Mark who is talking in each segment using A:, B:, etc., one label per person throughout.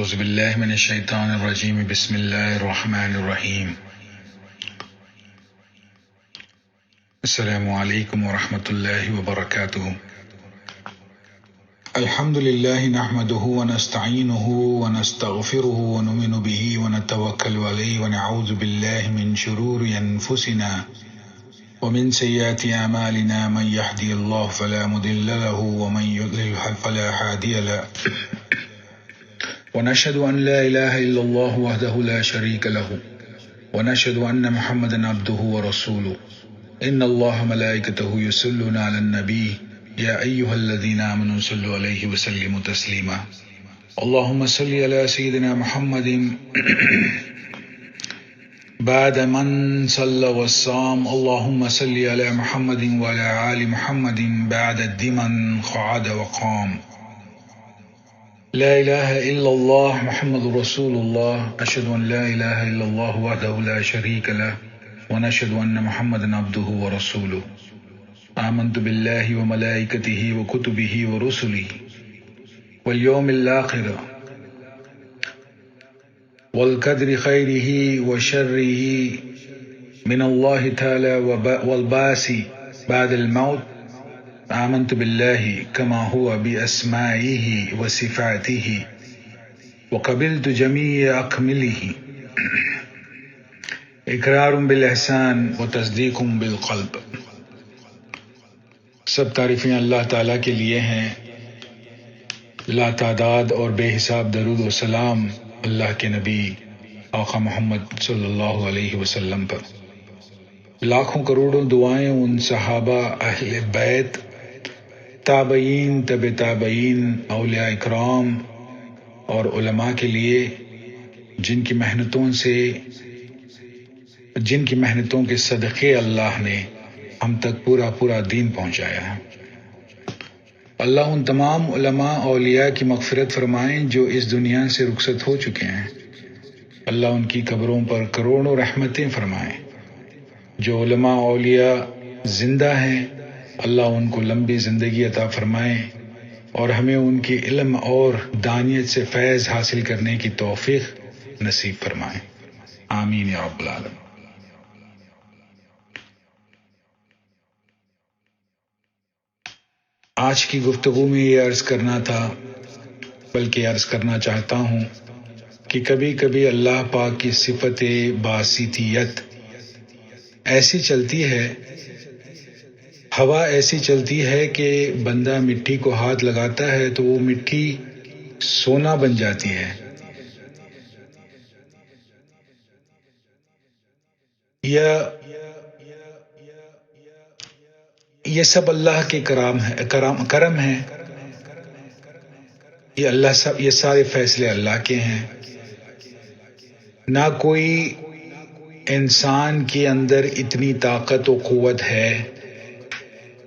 A: اعوذ باللہ من الشیطان الرجیم بسم اللہ الرحمن الرحیم السلام علیکم ورحمۃ اللہ وبرکاتہ الحمد للہ نحمده ونستعینه ونستغفره ونؤمن به ونتوکل علیہ ونعوذ باللہ من شرور انفسنا ومن سیئات اعمالنا من يهدي الله فلا مضل له ومن يضلل فلا هادي له ونشهد أن لا إله إلا الله وحده لا شريك له ونشهد أن محمدا عبده ورسوله إن الله ملائكته يصلون على النبي يا أيها الذين آمنوا صلوا عليه وسلموا تسليما اللهم صل على سيدنا محمد بعد من صلى والصام اللهم صل على محمد وعلى آل محمد بعد الدمن قعد وقام لا الہ الا اللہ محمد رسول اللہ اشہد ان لا الہ الا اللہ وحدہ لا شریک لہ ونشہد ان محمدا عبدہ ورسولہ آمنت باللہ وملائکتہ وکتبہ ورسلہ والیوم الآخر والقدر خیرہ وشرہ من اللہ تعالی والبعث بعد الموت آمنت باللہ کما ہوا باسمائہ وصفاتہ وقبلت جمیع اکملہ اقرار بالاحسان وتصدیق بالقلب۔ سب تعریفیں اللہ تعالیٰ کے لیے ہیں، لا تعداد اور بے حساب درود و سلام اللہ کے نبی آقا محمد صلی اللہ علیہ وسلم پر، لاکھوں کروڑوں دعائیں ان صحابہ، اہل بیت، تابعین، تبع تابعین، اولیاء اکرام اور علماء کے لیے جن کی محنتوں کے صدقے اللہ نے ہم تک پورا دین پہنچایا ہے۔ اللہ ان تمام علماء اولیاء کی مغفرت فرمائیں جو اس دنیا سے رخصت ہو چکے ہیں۔ اللہ ان کی قبروں پر کروڑوں رحمتیں فرمائیں۔ جو علماء اولیاء زندہ ہیں اللہ ان کو لمبی زندگی عطا فرمائیں اور ہمیں ان کی علم اور دانیت سے فیض حاصل کرنے کی توفیق نصیب فرمائیں، آمین یا رب العالمین۔ آج کی گفتگو میں یہ عرض کرنا تھا، بلکہ عرض کرنا چاہتا ہوں کہ کبھی کبھی اللہ پاک کی صفت باسطیت ایسی چلتی ہے، ہوا ایسی چلتی ہے کہ بندہ مٹی کو ہاتھ لگاتا ہے تو وہ مٹی سونا بن جاتی ہے۔ یہ سب اللہ کے کرم ہے، یہ سارے فیصلے اللہ کے ہیں۔ نہ کوئی انسان کے اندر اتنی طاقت و قوت ہے،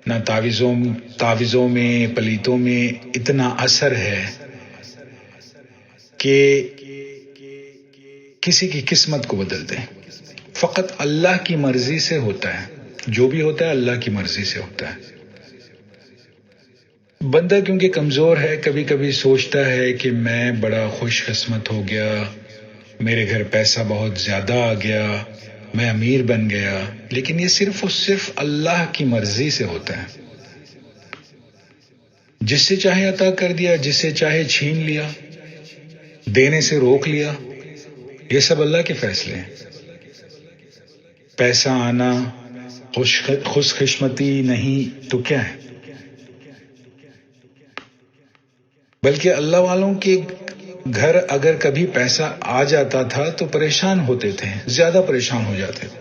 A: نہ تعویذوں میں پلیتوں میں اتنا اثر ہے کہ کسی کی قسمت کو بدل دیں۔ فقط اللہ کی مرضی سے ہوتا ہے، جو بھی ہوتا ہے اللہ کی مرضی سے ہوتا ہے۔ بندہ کیونکہ کمزور ہے، کبھی کبھی سوچتا ہے کہ میں بڑا خوش قسمت ہو گیا، میرے گھر پیسہ بہت زیادہ آ گیا، میں امیر بن گیا، لیکن یہ صرف اور صرف اللہ کی مرضی سے ہوتا ہے۔ جس سے چاہے عطا کر دیا، جس سے چاہے چھین لیا، دینے سے روک لیا، یہ سب اللہ کے فیصلے ہیں۔ پیسہ آنا خوش قسمتی نہیں تو کیا ہے؟ بلکہ اللہ والوں کے گھر اگر کبھی پیسہ آ جاتا تھا تو پریشان ہوتے تھے، زیادہ پریشان ہو جاتے تھے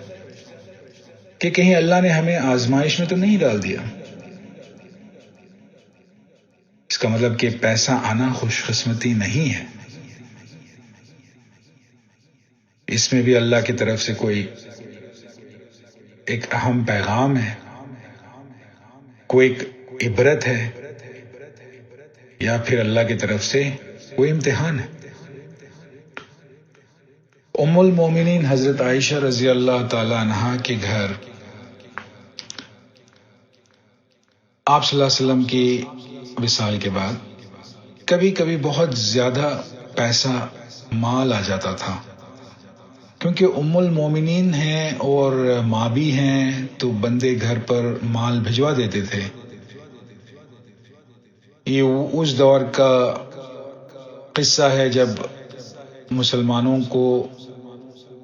A: کہ کہیں اللہ نے ہمیں آزمائش میں تو نہیں ڈال دیا۔ اس کا مطلب کہ پیسہ آنا خوش قسمتی نہیں ہے، اس میں بھی اللہ کی طرف سے کوئی ایک اہم پیغام ہے، کوئی ایک عبرت ہے، یا پھر اللہ کی طرف سے کوئی امتحان ہے۔ ام المومنین حضرت عائشہ رضی اللہ تعالی عنہا کے گھر آپ صلی اللہ علیہ وسلم کی وصال کے بعد کبھی کبھی بہت زیادہ پیسہ مال آ جاتا تھا، کیونکہ ام المومنین ہیں اور ماں بھی ہیں تو بندے گھر پر مال بھجوا دیتے تھے۔ یہ اس دور کا قصہ ہے جب مسلمانوں کو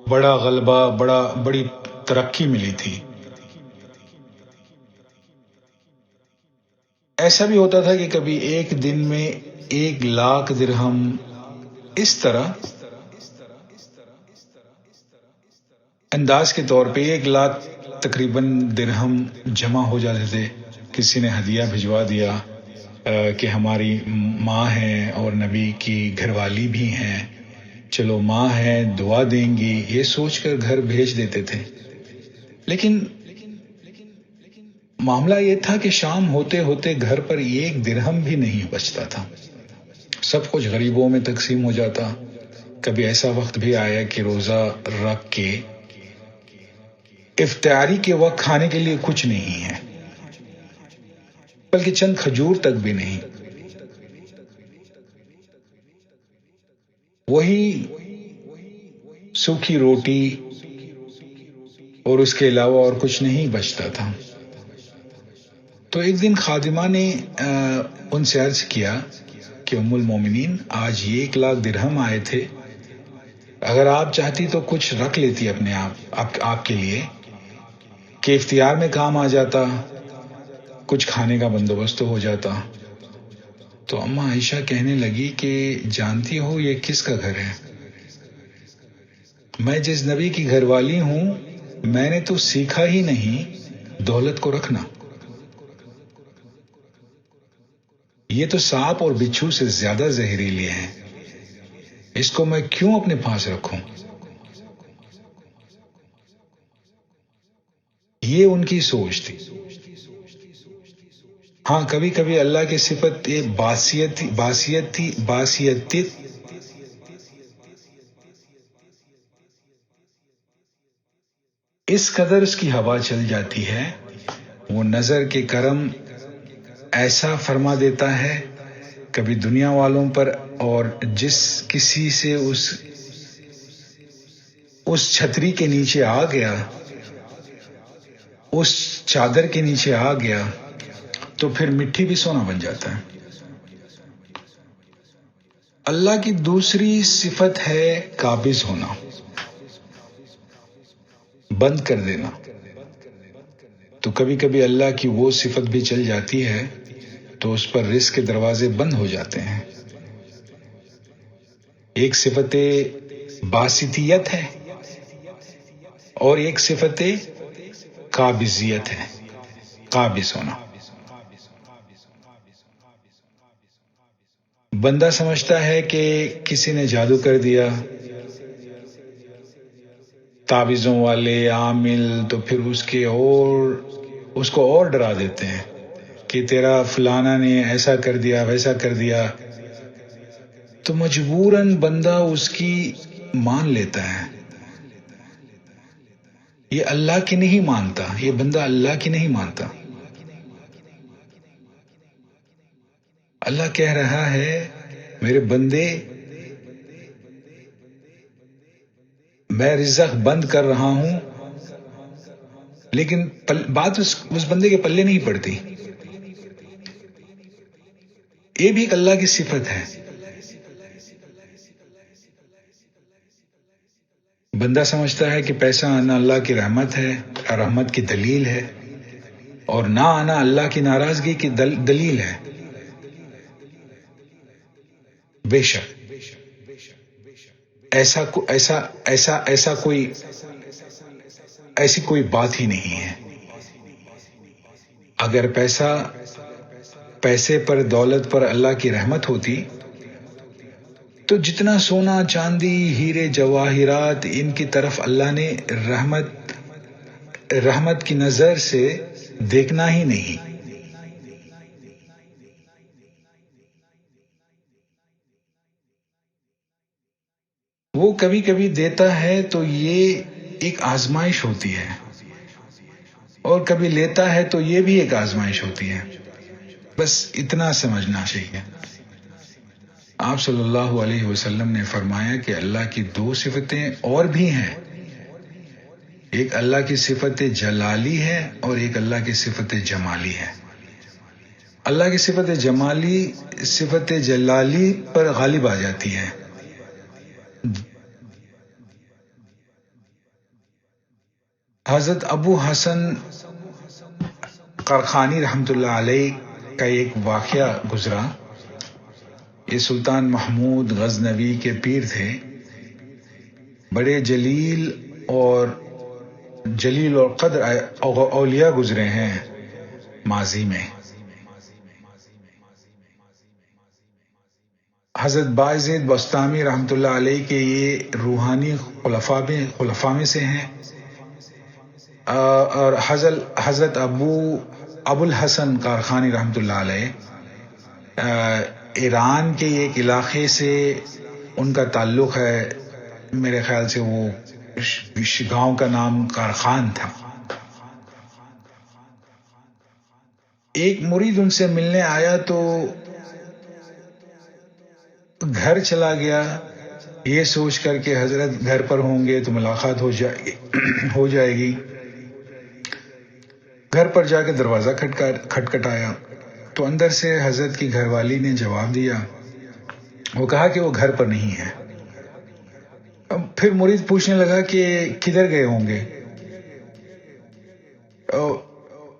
A: بڑا غلبہ، بڑی ترقی ملی تھی۔ ایسا بھی ہوتا تھا کہ کبھی ایک دن میں 1,00,000 درہم اس طرح انداز کے طور پہ 1,00,000 تقریباً درہم جمع ہو جاتے تھے۔ کسی نے ہدیہ بھجوا دیا کہ ہماری ماں ہیں اور نبی کی گھر والی بھی ہیں، چلو ماں ہے دعا دیں گی، یہ سوچ کر گھر بھیج دیتے تھے۔ لیکن معاملہ یہ تھا کہ شام ہوتے ہوتے گھر پر 1 درہم بھی نہیں بچتا تھا، سب کچھ غریبوں میں تقسیم ہو جاتا۔ کبھی ایسا وقت بھی آیا کہ روزہ رکھ کے افطاری کے وقت کھانے کے لیے کچھ نہیں ہے، بلکہ چند کھجور تک بھی نہیں، وہی سوکھی روٹی اور اس کے علاوہ اور کچھ نہیں بچتا تھا۔ تو ایک دن خادمہ نے ان سے عرض کیا کہ ام المومنین آج یہ 1,00,000 درہم آئے تھے، اگر آپ چاہتی تو کچھ رکھ لیتی اپنے آپ کے لیے کہ افطار میں کام آ جاتا، کچھ کھانے کا بندوبست ہو جاتا۔ تو اماں عائشہ کہنے لگی کہ جانتی ہو یہ کس کا گھر ہے؟ میں جس نبی کی گھر والی ہوں، میں نے تو سیکھا ہی نہیں دولت کو رکھنا، یہ تو سانپ اور بچھو سے زیادہ زہریلی ہے، اس کو میں کیوں اپنے پاس رکھوں؟ یہ ان کی سوچ تھی۔ ہاں کبھی کبھی اللہ کی صفت یہ باسیت اس قدر اس کی ہوا چل جاتی ہے، وہ نظر کے کرم ایسا فرما دیتا ہے کبھی دنیا والوں پر، اور جس کسی سے اس چھتری کے نیچے آ گیا، اس چادر کے نیچے آ گیا تو پھر مٹی بھی سونا بن جاتا ہے۔ اللہ کی دوسری صفت ہے قابض ہونا، بند کر دینا۔ تو کبھی کبھی اللہ کی وہ صفت بھی چل جاتی ہے تو اس پر رزق کے دروازے بند ہو جاتے ہیں۔ ایک صفت باسطیت ہے اور ایک صفت قابضیت ہے، قابض ہونا۔ بندہ سمجھتا ہے کہ کسی نے جادو کر دیا، تعویذوں والے عامل، تو پھر اس کو اور ڈرا دیتے ہیں کہ تیرا فلانا نے ایسا کر دیا، ویسا کر دیا، تو مجبوراً بندہ اس کی مان لیتا ہے۔ یہ اللہ کی نہیں مانتا، یہ بندہ اللہ کی نہیں مانتا۔ اللہ کہہ رہا ہے میرے بندے، میں رزق بند کر رہا ہوں، لیکن بات اس بندے کے پلے نہیں پڑتی۔ یہ بھی ایک اللہ کی صفت ہے۔ بندہ سمجھتا ہے کہ پیسہ آنا اللہ کی رحمت ہے، رحمت کی دلیل ہے، اور نہ آنا اللہ کی ناراضگی کی دلیل ہے۔ بے شک ایسی کوئی بات ہی نہیں ہے۔ اگر پیسے پر، دولت پر اللہ کی رحمت ہوتی تو جتنا سونا چاندی ہیرے جواہرات ان کی طرف اللہ نے رحمت کی نظر سے دیکھنا ہی نہیں۔ وہ کبھی کبھی دیتا ہے تو یہ ایک آزمائش ہوتی ہے، اور کبھی لیتا ہے تو یہ بھی ایک آزمائش ہوتی ہے۔ بس اتنا سمجھنا چاہیے۔ آپ صلی اللہ علیہ وسلم نے فرمایا کہ اللہ کی دو صفتیں اور بھی ہیں، ایک اللہ کی صفت جلالی ہے اور ایک اللہ کی صفت جمالی ہے۔ اللہ کی صفت جمالی صفت جلالی پر غالب آ جاتی ہے۔ حضرت ابو حسن قرخانی رحمۃ اللہ علیہ کا ایک واقعہ گزرا۔ یہ سلطان محمود غزنوی کے پیر تھے، بڑے جلیل اور قدر اولیاء گزرے ہیں ماضی میں۔ حضرت باعزید بستامی رحمۃ اللہ علیہ کے یہ روحانی خلفاء میں سے ہیں، اور حضرت ابو الحسن قرخانی رحمۃ اللہ علیہ ایران کے ایک علاقے سے ان کا تعلق ہے، میرے خیال سے وہ گاؤں کا نام کارخان تھا۔ ایک مرید ان سے ملنے آیا تو گھر چلا گیا، یہ سوچ کر کہ حضرت گھر پر ہوں گے تو ملاقات ہو جائے گی۔ گھر پر جا کے دروازہ کھٹکھٹایا تو اندر سے حضرت کی گھر والی نے جواب دیا، وہ کہا کہ وہ گھر پر نہیں ہے۔ پھر مرید پوچھنے لگا کہ کدھر گئے ہوں گے۔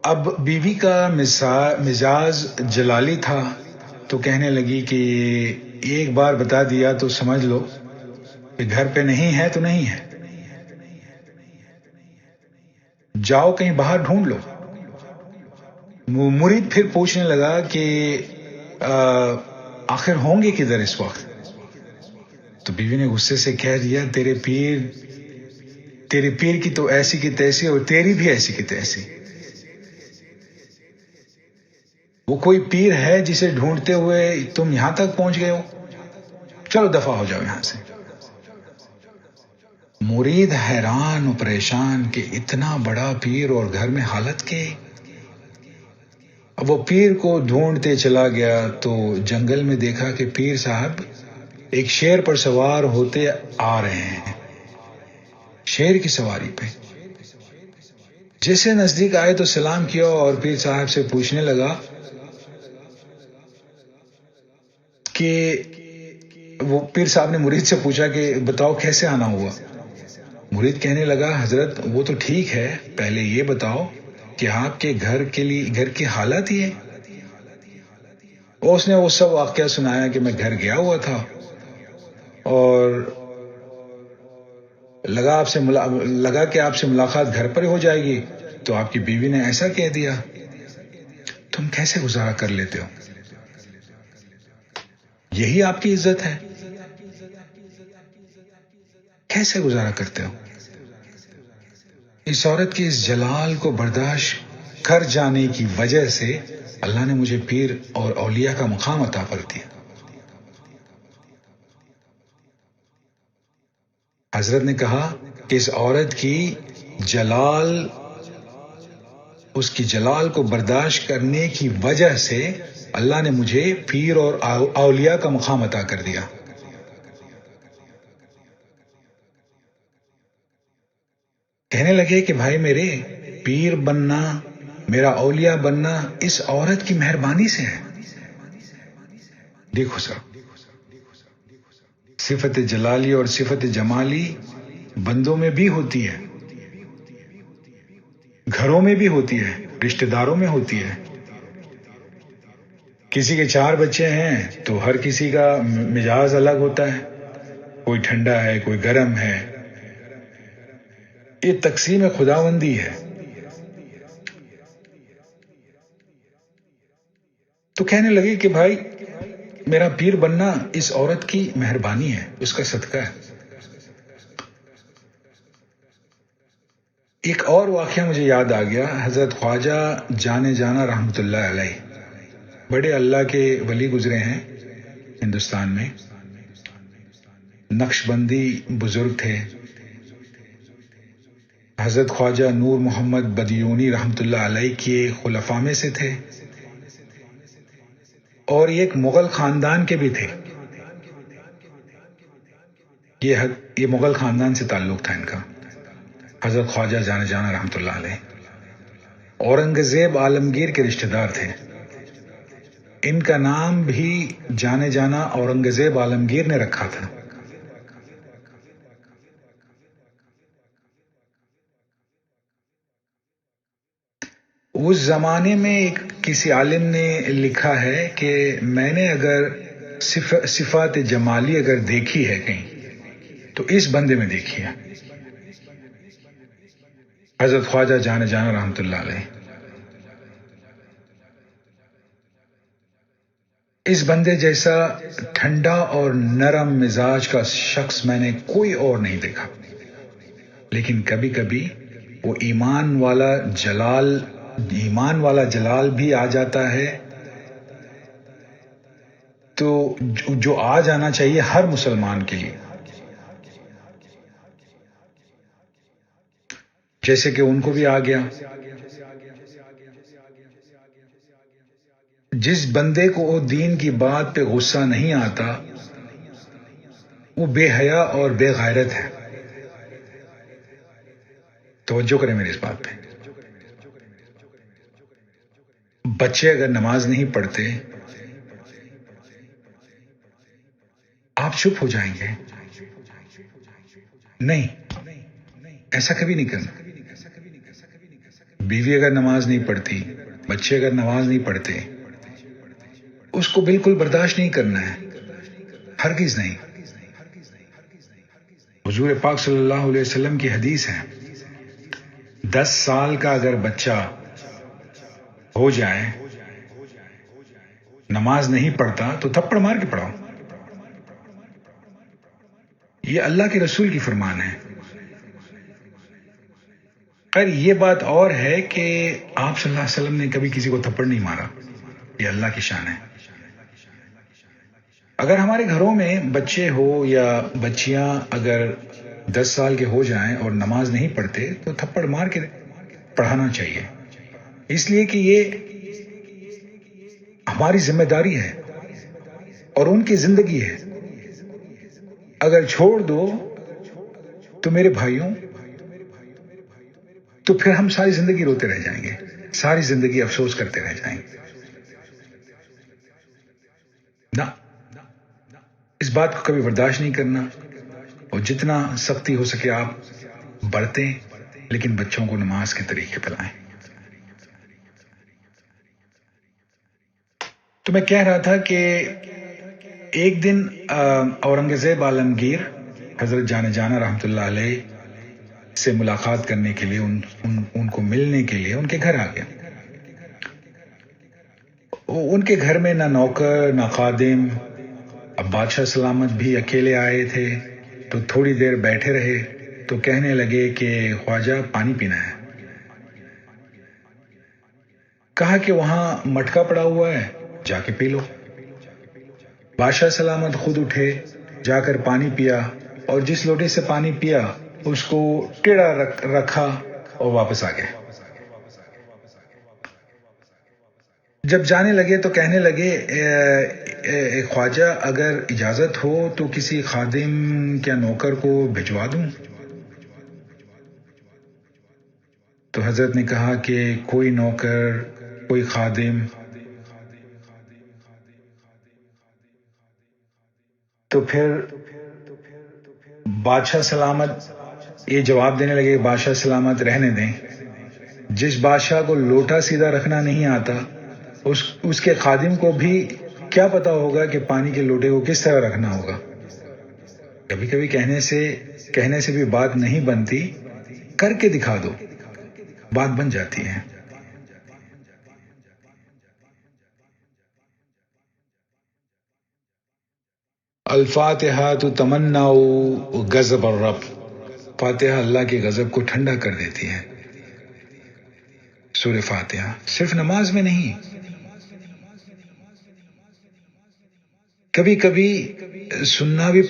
A: اب بیوی کا مزاج جلالی تھا تو کہنے لگی کہ ایک بار بتا دیا تو سمجھ لو کہ گھر پہ نہیں ہے تو نہیں ہے، جاؤ کہیں باہر ڈھونڈ لو۔ مرید پھر پوچھنے لگا کہ آخر ہوں گے کدھر اس وقت؟ تو بیوی نے غصے سے کہہ دیا، تیرے پیر کی تو ایسی کی تیسی اور تیری بھی ایسی کی تیسی۔ وہ کوئی پیر ہے جسے ڈھونڈتے ہوئے تم یہاں تک پہنچ گئے ہو؟ چلو دفع ہو جاؤ یہاں سے۔ مرید حیران و پریشان کہ اتنا بڑا پیر اور گھر میں حالت کے۔ اب وہ پیر کو ڈھونڈتے چلا گیا تو جنگل میں دیکھا کہ پیر صاحب ایک شیر پر سوار ہوتے آ رہے ہیں، شیر کی سواری پہ۔ جیسے نزدیک آئے تو سلام کیا اور پیر صاحب سے پوچھنے لگا کہ وہ پیر صاحب نے مرید سے پوچھا کہ بتاؤ کیسے آنا ہوا؟ مرید کہنے لگا، حضرت وہ تو ٹھیک ہے، پہلے یہ بتاؤ کہ آپ کے گھر کی حالت ہی ہے۔ اور اس نے وہ سب واقعہ سنایا کہ میں گھر گیا ہوا تھا اور لگا کہ آپ سے ملاقات گھر پر ہو جائے گی، تو آپ کی بیوی نے ایسا کہہ دیا۔ تم کیسے گزارا کر لیتے ہو؟ یہی آپ کی عزت ہے، کیسے گزارا کرتے ہو؟ اس عورت کی اس جلال کو برداشت کر جانے کی وجہ سے اللہ نے مجھے پیر اور اولیاء کا مقام عطا کر دیا۔ حضرت نے کہا کہ اس عورت کی جلال کو برداشت کرنے کی وجہ سے اللہ نے مجھے پیر اور اولیاء کا مقام عطا کر دیا۔ کہنے لگے کہ بھائی میرے، پیر بننا، میرا اولیاء بننا اس عورت کی مہربانی سے ہے۔ دیکھو سر، صفت جلالی اور صفت جمالی بندوں میں بھی ہوتی ہے، گھروں میں بھی ہوتی ہے، رشتہ داروں میں ہوتی ہے۔ کسی کے 4 بچے ہیں تو ہر کسی کا مزاج الگ ہوتا ہے، کوئی ٹھنڈا ہے، کوئی گرم ہے۔ یہ تقسیم خداوندی ہے۔ تو کہنے لگے کہ بھائی میرا پیر بننا اس عورت کی مہربانی ہے، اس کا صدقہ ہے۔ ایک اور واقعہ مجھے یاد آ گیا، حضرت خواجہ جانے جانا رحمۃ اللہ علیہ، بڑے اللہ کے ولی گزرے ہیں ہندوستان میں، نقش بندی بزرگ تھے۔ حضرت خواجہ نور محمد بدیونی رحمۃ اللہ علیہ کے خلفاء میں سے تھے اور ایک مغل خاندان کے بھی تھے۔ یہ مغل خاندان سے تعلق تھا ان کا، حضرت خواجہ جانے جانا رحمۃ اللہ علیہ اورنگزیب عالمگیر کے رشتہ دار تھے۔ ان کا نام بھی جانے جانا اورنگزیب عالمگیر نے رکھا تھا۔ اس زمانے میں کسی عالم نے لکھا ہے کہ میں نے اگر صفات جمالی اگر دیکھی ہے کہیں تو اس بندے میں دیکھی ہے، حضرت خواجہ جانے جانا رحمۃ اللہ علیہ۔ اس بندے جیسا ٹھنڈا اور نرم مزاج کا شخص میں نے کوئی اور نہیں دیکھا، لیکن کبھی کبھی وہ ایمان والا جلال بھی آ جاتا ہے، تو جو آ جانا چاہیے ہر مسلمان کے لیے، جیسے کہ ان کو بھی آ گیا۔ جس بندے کو دین کی بات پہ غصہ نہیں آتا وہ بے حیا اور بے غیرت ہے۔ توجہ کریں میری اس بات پہ۔ بچے اگر نماز نہیں پڑھتے آپ چپ ہو جائیں گے؟ نہیں، ایسا کبھی نہیں کرنا۔ بیوی اگر نماز نہیں پڑھتی، بچے اگر نماز نہیں پڑھتے، اس کو بالکل برداشت نہیں کرنا ہے، ہرگز نہیں۔ حضور پاک صلی اللہ علیہ وسلم کی حدیث ہے، 10 سال کا اگر بچہ ہو جائے نماز نہیں پڑھتا تو تھپڑ مار کے پڑھاؤ۔ یہ اللہ کے رسول کی فرمان ہے۔ خیر یہ بات اور ہے کہ آپ صلی اللہ علیہ وسلم نے کبھی کسی کو تھپڑ نہیں مارا، یہ اللہ کی شان ہے۔ اگر ہمارے گھروں میں بچے ہو یا بچیاں اگر 10 سال کے ہو جائیں اور نماز نہیں پڑھتے تو تھپڑ مار کے پڑھانا چاہیے، اس لیے کہ یہ ہماری ذمہ داری ہے اور ان کی زندگی ہے۔ اگر چھوڑ دو تو میرے بھائیوں تو پھر ہم ساری زندگی روتے رہ جائیں گے، ساری زندگی افسوس کرتے رہ جائیں گے۔ نہ، اس بات کو کبھی برداشت نہیں کرنا، اور جتنا سختی ہو سکے آپ برتیں، لیکن بچوں کو نماز کے طریقے پہ لائیں۔ تو میں کہہ رہا تھا کہ ایک دن اورنگزیب عالمگیر حضرت جانے جانا رحمۃ اللہ علیہ سے ملاقات کرنے کے لیے ان کو ملنے کے لیے ان کے گھر آ گیا۔ ان کے گھر میں نہ نوکر نہ خادم، اب بادشاہ سلامت بھی اکیلے آئے تھے، تو تھوڑی دیر بیٹھے رہے تو کہنے لگے کہ خواجہ پانی پینا ہے۔ کہا کہ وہاں مٹکا پڑا ہوا ہے، جا کے پی لو۔ بادشاہ سلامت خود اٹھے، جا کر پانی پیا، اور جس لوٹے سے پانی پیا اس کو ٹیڑھا رکھا اور واپس آ گئے۔ جب جانے لگے تو کہنے لگے خواجہ اگر اجازت ہو تو کسی خادم یا نوکر کو بھجوا دوں؟ تو حضرت نے کہا کہ کوئی نوکر کوئی خادم۔ تو پھر بادشاہ سلامت یہ جواب دینے لگے، بادشاہ سلامت رہنے دیں، جس بادشاہ کو لوٹا سیدھا رکھنا نہیں آتا اس کے خادم کو بھی کیا پتا ہوگا کہ پانی کے لوٹے کو کس طرح رکھنا ہوگا۔ کبھی کبھی کہنے سے بھی بات نہیں بنتی، کر کے دکھا دو، بات بن جاتی ہے۔ الفاتحہ تمنع غضب الرب، فاتحہ اللہ کے غضب کو ٹھنڈا کر دیتی ہے۔ سورہ فاتحہ صرف نماز میں نہیں، کبھی کبھی سننا بھی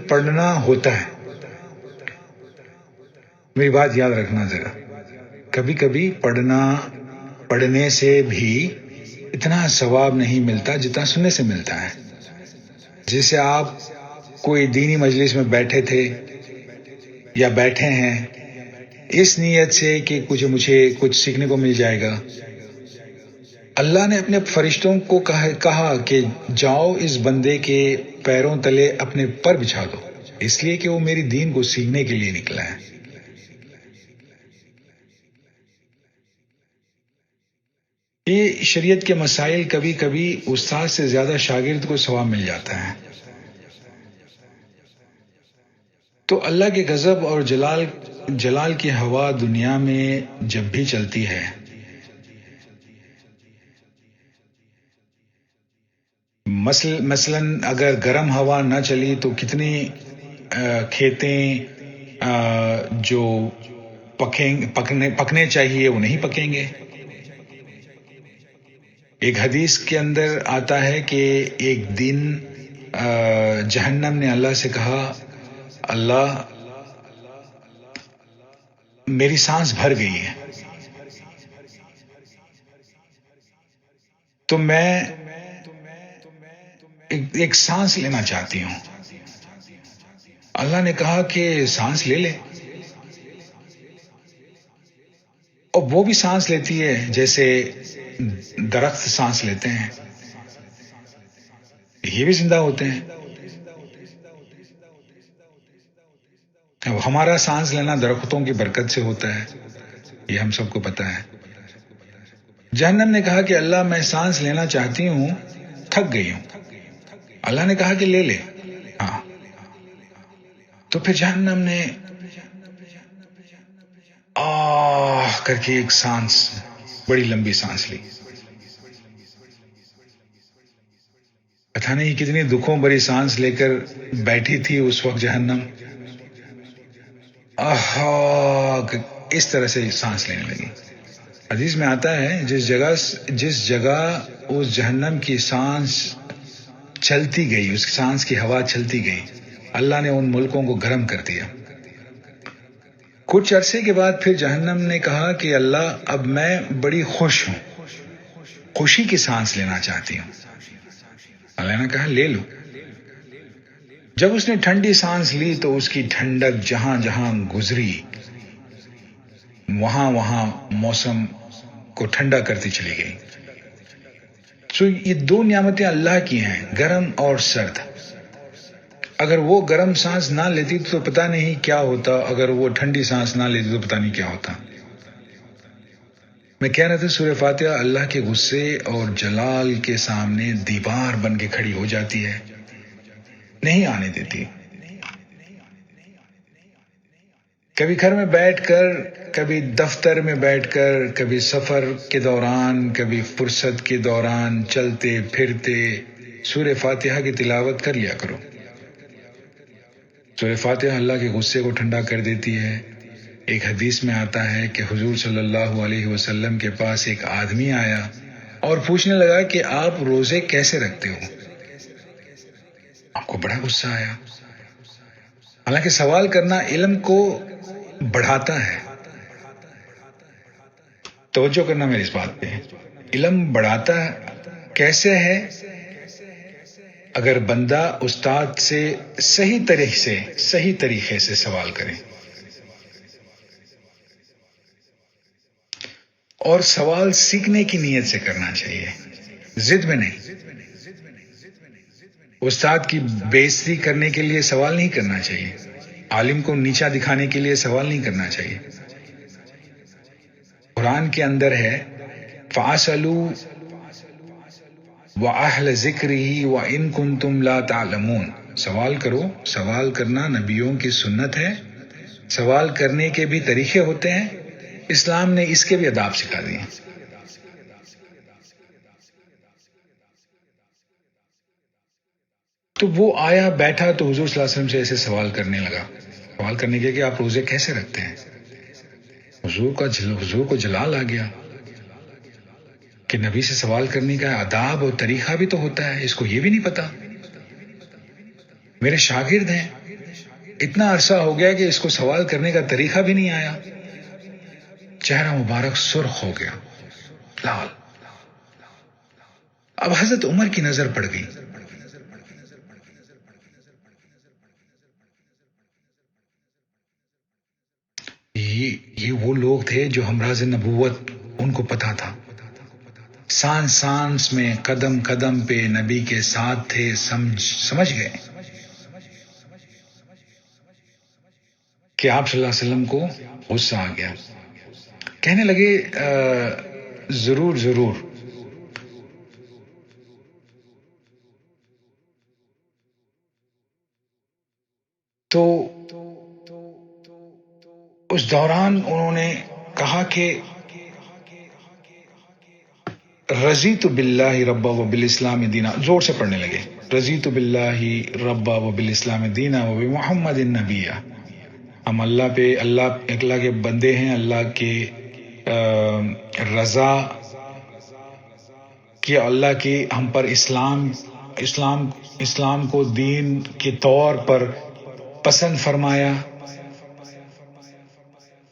A: پڑھنا ہوتا ہے۔ میری بات یاد رکھنا ذرا، کبھی کبھی پڑھنے سے بھی اتنا ثواب نہیں ملتا جتنا سننے سے ملتا ہے۔ جسے آپ کوئی دینی مجلس میں بیٹھے تھے یا بیٹھے ہیں اس نیت سے کہ مجھے کچھ سیکھنے کو مل جائے گا، اللہ نے اپنے فرشتوں کو کہا کہ جاؤ اس بندے کے پیروں تلے اپنے پر بچھا دو، اس لیے کہ وہ میری دین کو سیکھنے کے لیے نکلا ہے۔ یہ شریعت کے مسائل کبھی کبھی استاد سے زیادہ شاگرد کو ثواب مل جاتا ہے۔ تو اللہ کے غضب اور جلال کی ہوا دنیا میں جب بھی چلتی ہے، مثلا اگر گرم ہوا نہ چلی تو کتنی کھیتیں جو پکنے چاہیے وہ نہیں پکیں گے۔ ایک حدیث کے اندر آتا ہے کہ ایک دن جہنم نے اللہ سے کہا، اللہ میری سانس بھر گئی ہے، تو میں ایک سانس لینا چاہتی ہوں۔ اللہ نے کہا کہ سانس لے لے، اور وہ بھی سانس لیتی ہے جیسے درخت سانس لیتے ہیں، یہ بھی زندہ ہوتے ہیں۔ اب ہمارا سانس لینا درختوں کی برکت سے ہوتا ہے، یہ ہم سب کو پتا ہے۔ جہنم نے کہا کہ اللہ میں سانس لینا چاہتی ہوں، تھک گئی ہوں۔ اللہ نے کہا کہ لے لے۔ ہاں، تو پھر جہنم نے آہ کر کے ایک سانس، بڑی لمبی سانس لی۔ پتہ نہیں کتنی دکھوں بھری سانس لے کر بیٹھی تھی اس وقت جہنم، اس طرح سے سانس لینے لگی۔ حدیث میں آتا ہے جس جگہ اس جہنم کی سانس چلتی گئی، اس سانس کی ہوا چلتی گئی، اللہ نے ان ملکوں کو گرم کر دیا۔ کچھ عرصے کے بعد پھر جہنم نے کہا کہ اللہ اب میں بڑی خوش ہوں، خوشی کی سانس لینا چاہتی ہوں۔ اللہ نے کہا لے لو۔ جب اس نے ٹھنڈی سانس لی تو اس کی ٹھنڈک جہاں جہاں گزری وہاں وہاں موسم کو ٹھنڈا کرتی چلی گئی۔ یہ دو نعمتیں اللہ کی ہیں، گرم اور سرد۔ اگر وہ گرم سانس نہ لیتی تو پتہ نہیں کیا ہوتا، اگر وہ ٹھنڈی سانس نہ لیتی تو پتہ نہیں کیا ہوتا۔ میں کہہ رہا تھا سورہ فاتحہ اللہ کے غصے اور جلال کے سامنے دیوار بن کے کھڑی ہو جاتی ہے، نہیں آنے دیتی۔ کبھی گھر میں بیٹھ کر، کبھی دفتر میں بیٹھ کر، کبھی سفر کے دوران، کبھی فرصت کے دوران چلتے پھرتے سورہ فاتحہ کی تلاوت کر لیا کرو۔ سورہ فاتحہ اللہ کے غصے کو ٹھنڈا کر دیتی ہے۔ ایک حدیث میں آتا ہے کہ حضور صلی اللہ علیہ وسلم کے پاس ایک آدمی آیا اور پوچھنے لگا کہ آپ روزے کیسے رکھتے ہو؟ آپ کو بڑا غصہ آیا۔ حالانکہ سوال کرنا علم کو بڑھاتا ہے۔ توجہ کرنا میری اس بات پہ، علم بڑھاتا کیسے ہے؟ اگر بندہ استاد سے صحیح طریقے سے سوال کرے اور سوال سیکھنے کی نیت سے کرنا چاہیے، ضد میں نہیں۔ استاد کی بےعزتی کرنے کے لیے سوال نہیں کرنا چاہیے، عالم کو نیچا دکھانے کے لیے سوال نہیں کرنا چاہیے۔ قرآن کے اندر ہے فَاسْأَلُوا وَأَهْلَ ذِكْرِهِ وَإِن كُنتُمْ لَا تَعْلَمُونَ، سوال کرو۔ سوال کرنا نبیوں کی سنت ہے، سوال کرنے کے بھی طریقے ہوتے ہیں، اسلام نے اس کے بھی آداب سکھا دیے۔ تو وہ آیا بیٹھا تو حضور صلی اللہ علیہ وسلم سے ایسے سوال کرنے لگا۔ سوال کرنے کے کہ آپ روزے کیسے رکھتے ہیں؟ حضور کو جلال آ گیا کہ نبی سے سوال کرنے کا آداب اور طریقہ بھی تو ہوتا ہے، اس کو یہ بھی نہیں پتا۔ میرے شاگرد ہیں، اتنا عرصہ ہو گیا کہ اس کو سوال کرنے کا طریقہ بھی نہیں آیا۔ چہرہ مبارک سرخ ہو گیا، لال۔ اب حضرت عمر کی نظر پڑ گئی۔ یہ وہ لوگ تھے جو ہمراز نبوت ان کو پتا تھا، سانس سانس میں قدم قدم پہ نبی کے ساتھ تھے، سمجھ گئے کہ آپ صلی اللہ علیہ وسلم کو غصہ آ گیا. کہنے لگے ضرور ضرور. تو اس دوران انہوں نے کہا کہ رضیت باللہ ربا و بالاسلام دینا. زور سے پڑھنے لگے، رضیت باللہ ربا و بالاسلام دینا و بمحمد النبیہ. ہم اللہ کے بندے ہیں، اللہ کے رضا کہ اللہ کی ہم پر اسلام کو دین کے طور پر پسند فرمایا،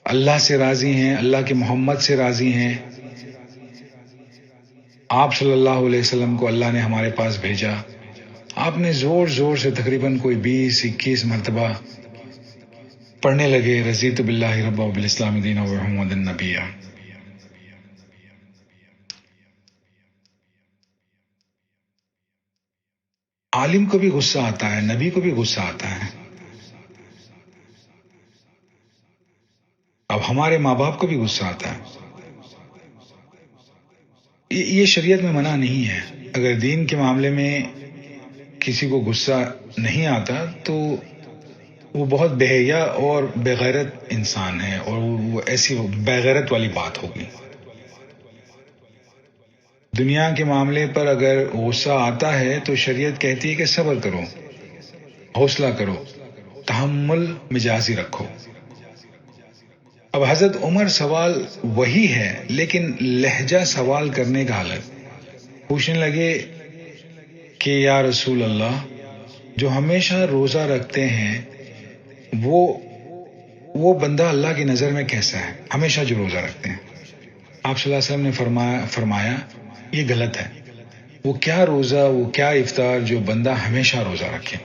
A: اللہ سے راضی ہیں، اللہ کے محمد سے راضی ہیں. آپ صلی اللہ علیہ وسلم کو اللہ نے ہمارے پاس بھیجا. آپ نے زور زور سے تقریباً کوئی 20-21 مرتبہ پڑھنے لگے، رضیت باللہ ربا و بالاسلام دینا و محمد النبی. عالم کو بھی غصہ آتا ہے، نبی کو بھی غصہ آتا ہے. اب ہمارے ماں باپ کو بھی غصہ آتا ہے. یہ شریعت میں منع نہیں ہے. اگر دین کے معاملے میں کسی کو غصہ نہیں آتا تو وہ بہت بے حیا اور بے غیرت انسان ہے، اور وہ ایسی بے غیرت والی بات ہوگی. دنیا کے معاملے پر اگر غصہ آتا ہے تو شریعت کہتی ہے کہ صبر کرو، حوصلہ کرو، تحمل مجازی رکھو. اب حضرت عمر سوال وہی ہے لیکن لہجہ سوال کرنے کا حالت. پوچھنے لگے کہ یا رسول اللہ، جو ہمیشہ روزہ رکھتے ہیں وہ بندہ اللہ کی نظر میں کیسا ہے؟ ہمیشہ جو روزہ رکھتے ہیں. آپ صلی اللہ علیہ وسلم نے فرمایا یہ غلط ہے. وہ کیا روزہ، وہ کیا افطار جو بندہ ہمیشہ روزہ رکھے.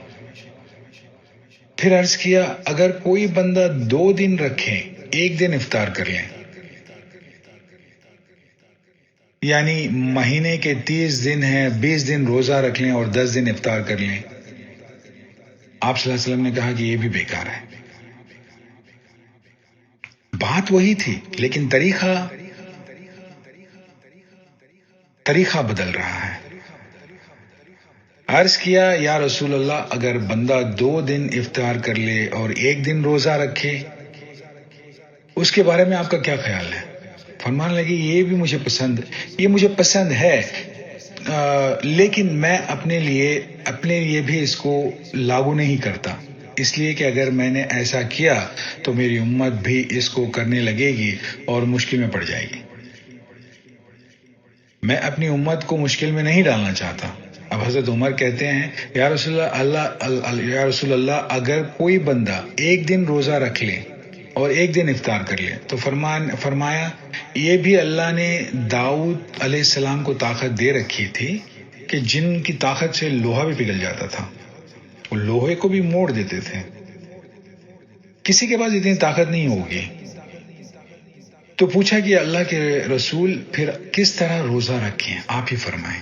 A: پھر عرض کیا اگر کوئی بندہ 2 دن رکھے، 1 دن افطار کر لیں، یعنی مہینے کے 30 دن ہیں، 20 دن روزہ رکھ لیں اور 10 دن افطار کر لیں. آپ صلی اللہ علیہ وسلم نے کہا کہ یہ بھی بیکار ہے. بات وہی تھی لیکن طریقہ بدل رہا ہے. عرض کیا یا رسول اللہ، اگر بندہ 2 دن افطار کر لے اور 1 دن روزہ رکھے، اس کے بارے میں آپ کا کیا خیال ہے؟ فرمانے لگی یہ مجھے پسند ہے، لیکن میں اپنے لیے بھی اس کو لاگو نہیں کرتا، اس لیے کہ اگر میں نے ایسا کیا تو میری امت بھی اس کو کرنے لگے گی اور مشکل میں پڑ جائے گی. میں اپنی امت کو مشکل میں نہیں ڈالنا چاہتا. اب حضرت عمر کہتے ہیں یا رسول اللہ اگر کوئی بندہ 1 دن روزہ رکھ لے اور 1 دن افطار کر لے تو فرمایا یہ بھی اللہ نے داؤد علیہ السلام کو طاقت دے رکھی تھی کہ جن کی طاقت سے لوہا بھی پگھل جاتا تھا، وہ لوہے کو بھی موڑ دیتے تھے. کسی کے پاس اتنی طاقت نہیں ہوگی. تو پوچھا کہ اللہ کے رسول پھر کس طرح روزہ رکھیں، آپ ہی فرمائیں.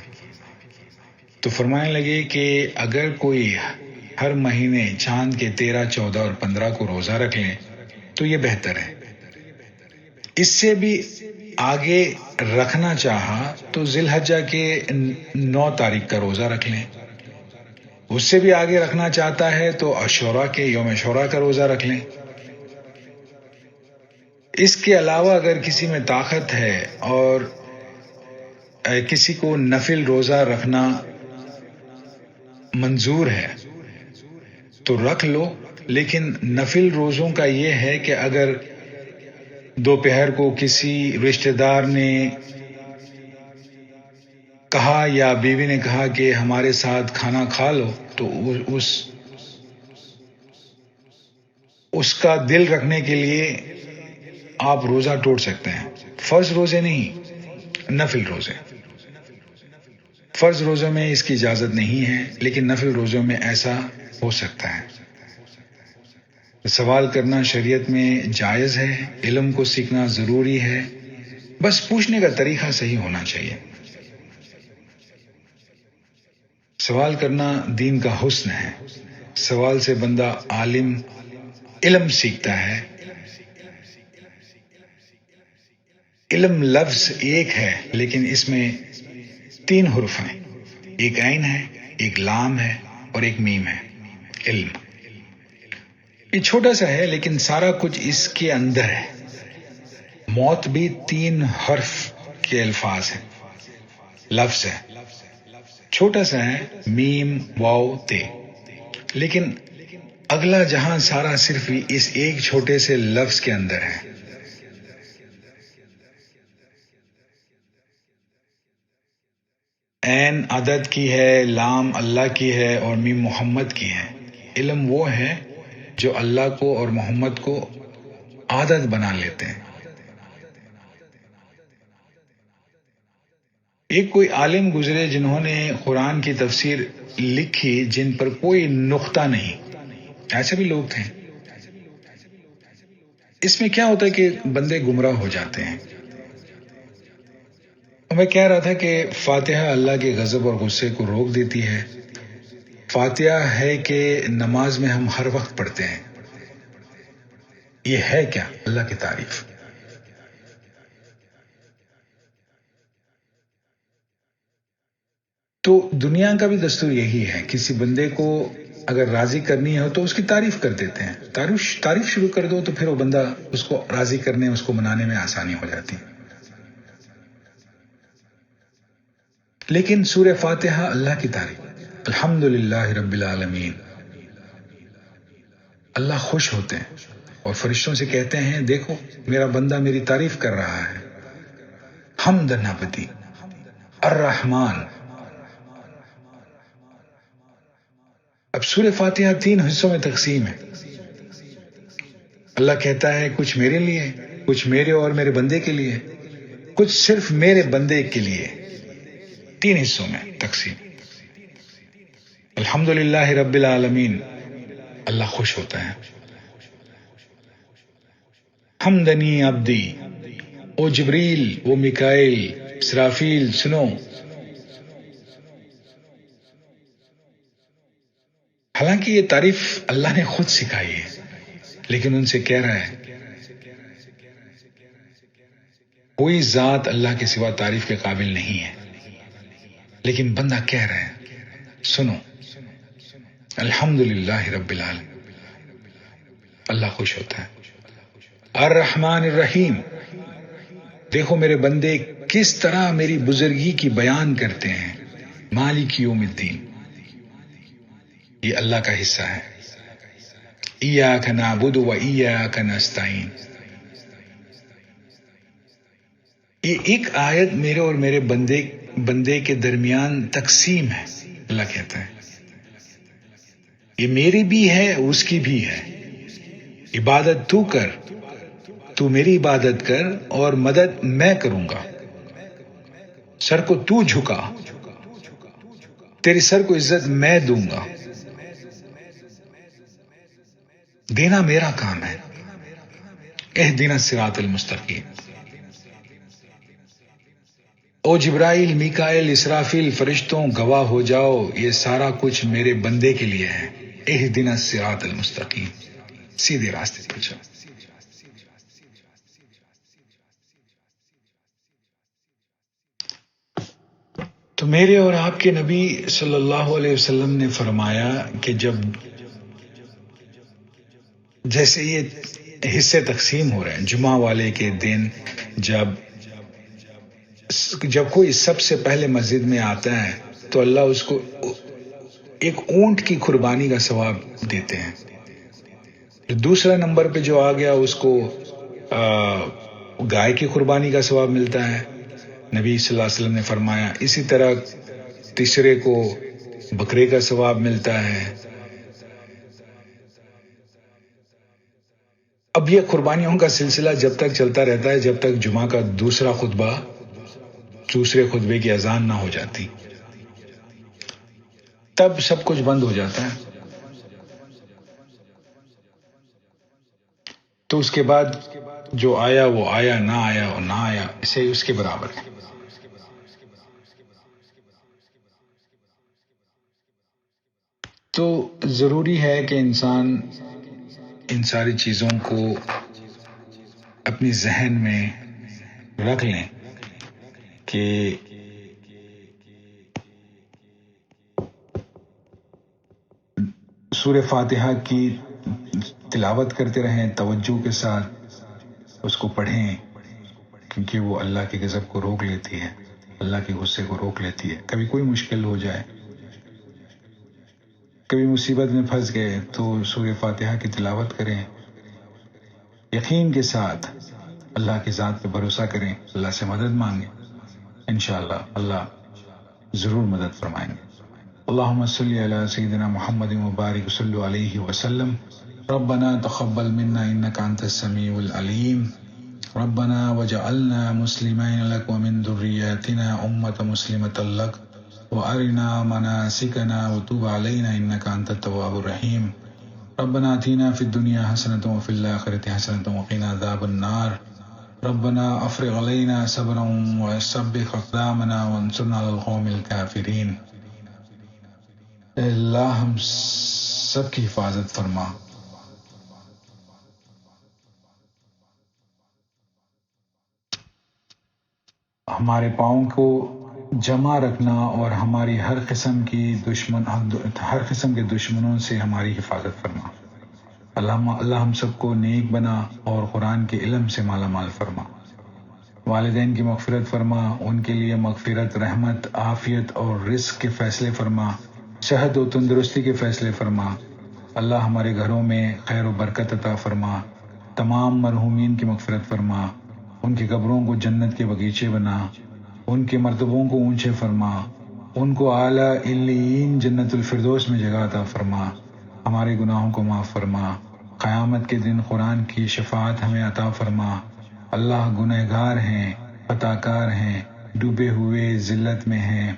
A: تو فرمانے لگے کہ اگر کوئی ہر مہینے چاند کے 13، 14 اور 15 کو روزہ رکھ لیں تو یہ بہتر ہے. اس سے بھی آگے رکھنا چاہا تو ذی الحجہ کے 9 تاریخ کا روزہ رکھ لیں. اس سے بھی آگے رکھنا چاہتا ہے تو عاشوراء کے یوم عاشوراء کا روزہ رکھ لیں. اس کے علاوہ اگر کسی میں طاقت ہے اور کسی کو نفل روزہ رکھنا منظور ہے تو رکھ لو، لیکن نفل روزوں کا یہ ہے کہ اگر دوپہر کو کسی رشتہ دار نے کہا یا بیوی نے کہا کہ ہمارے ساتھ کھانا کھا لو تو اس کا دل رکھنے کے لیے آپ روزہ توڑ سکتے ہیں. فرض روزے نہیں، نفل روزے. فرض روزوں میں اس کی اجازت نہیں ہے لیکن نفل روزوں میں ایسا ہو سکتا ہے. سوال کرنا شریعت میں جائز ہے، علم کو سیکھنا ضروری ہے، بس پوچھنے کا طریقہ صحیح ہونا چاہیے۔ سوال کرنا دین کا حسن ہے۔ سوال سے بندہ عالم علم سیکھتا ہے۔ علم لفظ ایک ہے لیکن اس میں 3 حرف ہیں، ایک عین ہے، ایک لام ہے اور ایک میم ہے۔ علم یہ چھوٹا سا ہے لیکن سارا کچھ اس کے اندر ہے۔ موت بھی 3 حرف کے الفاظ ہیں، لفظ ہے، چھوٹا سا ہے، میم واو تے، لیکن اگلا جہاں سارا صرف اس ایک چھوٹے سے لفظ کے اندر ہے۔ عین عدد کی ہے، لام اللہ کی ہے اور میم محمد کی ہے۔ علم وہ ہے جو اللہ کو اور محمد کو عادت بنا لیتے ہیں۔ ایک کوئی عالم گزرے جنہوں نے قرآن کی تفسیر لکھی جن پر کوئی نقطہ نہیں، ایسے بھی لوگ تھے۔ اس میں کیا ہوتا ہے کہ بندے گمراہ ہو جاتے ہیں۔ میں کہہ رہا تھا کہ فاتحہ اللہ کے غضب اور غصے کو روک دیتی ہے۔ فاتحہ ہے کہ نماز میں ہم ہر وقت پڑھتے ہیں۔ یہ ہے کیا؟ اللہ کی تعریف۔ تو دنیا کا بھی دستور یہی ہے، کسی بندے کو اگر راضی کرنی ہو تو اس کی تعریف کر دیتے ہیں۔ تعریف شروع کر دو تو پھر وہ بندہ اس کو راضی کرنے، اس کو منانے میں آسانی ہو جاتی ہے۔ لیکن سورہ فاتحہ اللہ کی تعریف، الحمدللہ رب العالمین، اللہ خوش ہوتے ہیں اور فرشتوں سے کہتے ہیں دیکھو میرا بندہ میری تعریف کر رہا ہے۔ حمد نبتی الرحمن۔ اب سورہ فاتحہ 3 حصوں میں تقسیم ہے۔ اللہ کہتا ہے کچھ میرے لیے، کچھ میرے اور میرے بندے کے لیے، کچھ صرف میرے بندے کے لیے۔ 3 حصوں میں تقسیم۔ الحمدللہ رب العالمین، اللہ خوش ہوتا ہے۔ حمدنی عبدی، او جبریل، او میکائیل، اسرافیل سنو۔ حالانکہ یہ تعریف اللہ نے خود سکھائی ہے، لیکن ان سے کہہ رہا ہے کوئی ذات اللہ کے سوا تعریف کے قابل نہیں ہے، لیکن بندہ کہہ رہا ہے سنو، الحمدللہ رب العالمین، اللہ خوش ہوتا ہے۔ الرحمن الرحیم، دیکھو میرے بندے کس طرح میری بزرگی کی بیان کرتے ہیں۔ مالک یوم الدین، یہ اللہ کا حصہ ہے۔ ایاک نعبد و ایاک نستعین، یہ ایک آیت میرے اور میرے بندے کے درمیان تقسیم ہے۔ اللہ کہتا ہے یہ میری بھی ہے اس کی بھی ہے۔ عبادت تو کر، تو میری عبادت کر اور مدد میں کروں گا۔ سر کو تو جھکا، تیری سر کو عزت میں دوں گا۔ دینا میرا کام ہے۔ اہدنا الصراط المستقیم۔ او جبرائیل، میکائیل، اسرافیل، فرشتوں گواہ ہو جاؤ، یہ سارا کچھ میرے بندے کے لیے ہے۔ اہدنا الصراط المستقیم، سیدھے راستے پر چلو۔ تو میرے اور آپ کے نبی صلی اللہ علیہ وسلم نے فرمایا کہ جیسے یہ حصے تقسیم ہو رہے ہیں، جمعہ والے کے دن جب کوئی سب سے پہلے مسجد میں آتا ہے تو اللہ اس کو ایک اونٹ کی قربانی کا ثواب دیتے ہیں۔ دوسرا نمبر پہ جو آ گیا اس کو گائے کی قربانی کا ثواب ملتا ہے، نبی صلی اللہ علیہ وسلم نے فرمایا۔ اسی طرح تیسرے کو بکرے کا ثواب ملتا ہے۔ اب یہ قربانیوں کا سلسلہ جب تک چلتا رہتا ہے جب تک جمعہ کا دوسرا خطبے کی اذان نہ ہو جاتی، تب سب کچھ بند ہو جاتا ہے۔ تو اس کے بعد جو آیا وہ آیا، نہ آیا وہ نہ آیا، اسے اس کے برابر ہے۔ تو ضروری ہے کہ انسان ان ساری چیزوں کو اپنی ذہن میں رکھ لیں کہ سورہ فاتحہ کی تلاوت کرتے رہیں توجہ کے ساتھ، اس کو پڑھیں، کیونکہ وہ اللہ کے غضب کو روک لیتی ہے، اللہ کے غصے کو روک لیتی ہے۔ کبھی کوئی مشکل ہو جائے، کبھی مصیبت میں پھنس گئے تو سورہ فاتحہ کی تلاوت کریں، یقین کے ساتھ اللہ کی ذات پہ بھروسہ کریں، اللہ سے مدد مانگیں، انشاءاللہ اللہ ضرور مدد فرمائیں گے۔ اللہم صلی علی سیدنا محمد مبارک صلی علیہ وسلم۔ ربنا تقبل منا انک انت السمیع العلیم، ربنا وجعلنا مسلمین لک ومن ذریاتنا امة مسلمة لک وارنا مناسکنا وتوب علینا انک انت التواب الرحیم، ربنا آتنا فی الدنیا حسنة وفی الآخرة حسنة وقنا عذاب النار، ربنا افرغ علینا صبرا وثبت اقدامنا وانصرنا علی القوم الکافرین۔ اے اللہ ہم سب کی حفاظت فرما، ہمارے پاؤں کو جمع رکھنا اور ہماری ہر قسم کے دشمنوں سے ہماری حفاظت فرما۔ اللہ ہم سب کو نیک بنا اور قرآن کے علم سے مالا مال فرما، والدین کی مغفرت فرما، ان کے لیے مغفرت، رحمت، عافیت اور رزق کے فیصلے فرما، صحت و تندرستی کے فیصلے فرما۔ اللہ ہمارے گھروں میں خیر و برکت عطا فرما، تمام مرحومین کی مغفرت فرما، ان کی قبروں کو جنت کے باغیچے بنا، ان کے مرتبوں کو اونچے فرما، ان کو اعلیٰ علیین جنت الفردوس میں جگہ عطا فرما، ہمارے گناہوں کو معاف فرما، قیامت کے دن قرآن کی شفاعت ہمیں عطا فرما۔ اللہ گنہگار ہیں، خطا کار ہیں، ڈوبے ہوئے ذلت میں ہیں،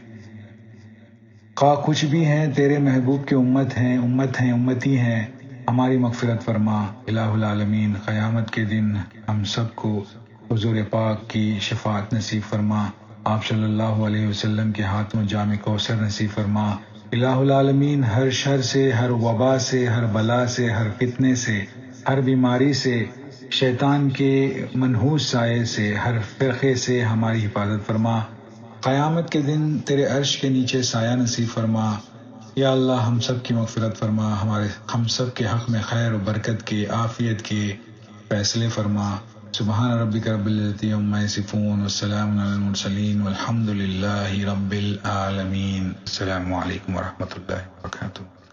A: خواہ کچھ بھی ہیں، تیرے محبوب کی امتی ہیں، ہماری مغفرت فرما۔ الہ العالمین قیامت کے دن ہم سب کو حضور پاک کی شفاعت نصیب فرما، آپ صلی اللہ علیہ وسلم کے ہاتھوں جام کوثر نصیب فرما۔ الہ العالمین ہر شر سے، ہر وبا سے، ہر بلا سے، ہر فتنے سے، ہر بیماری سے، شیطان کے منحوس سائے سے، ہر فرقے سے ہماری حفاظت فرما۔ قیامت کے دن تیرے عرش کے نیچے سایہ نصیب فرما۔ یا اللہ ہم سب کی مغفرت فرما، ہم سب کے حق میں خیر و برکت کے، عافیت کے فیصلے فرما۔ سبحان ربک رب العزت عما یصفون والسلام علی المرسلین والحمد للہ رب العالمین۔ السلام علیکم ورحمۃ اللہ وبرکاتہ۔